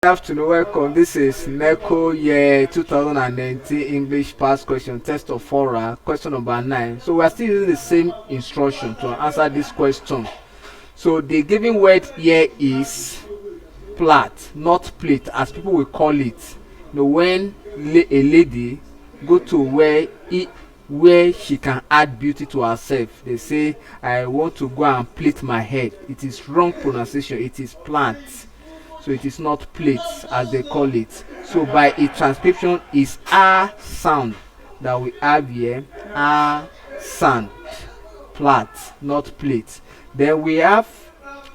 Good afternoon, welcome. This is Neco year 2019 English past question test of oral question number 9. So we are still using the same instruction to answer this question. So the given word here is plat, not plate, as people will call it. When a lady go to where she can add beauty to herself, they say, I want to go and plait my head. It is wrong pronunciation. It is plant. So it is not plates as they call it. So by a transcription is a sound that we have here, a sound, plat, not plate. Then we have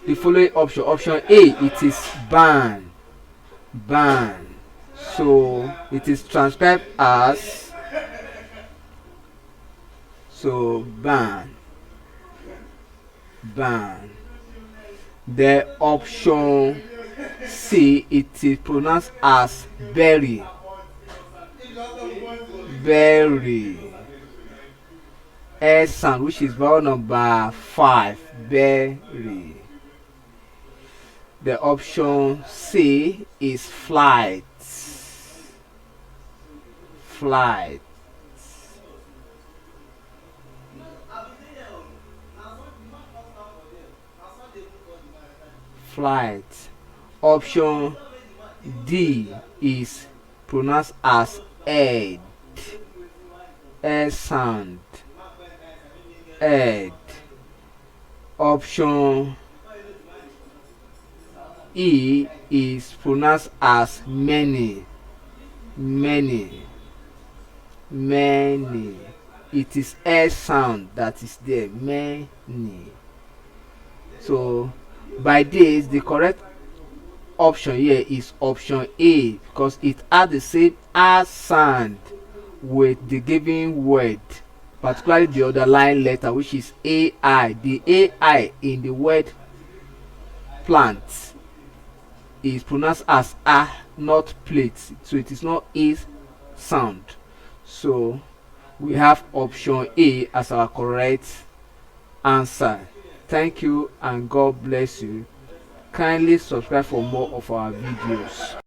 the following option. Option A, it is ban, ban. So it is transcribed as ban, ban. The option C, it is pronounced as berry, berry. S sound, which is vowel number 5, berry. The option C is flight, flight. Flight. Option D is pronounced as head, air sound, head. Option E is pronounced as many, many, many. It is air sound that is there, many. So by this, the correct option here is option A, because it has the same as sound with the given word, particularly the underlying letter, which is AI. The AI in the word plant is pronounced as a, not plate, so it is not a sound. So we have option A as our correct answer. Thank you and God bless you. Kindly subscribe for more of our videos.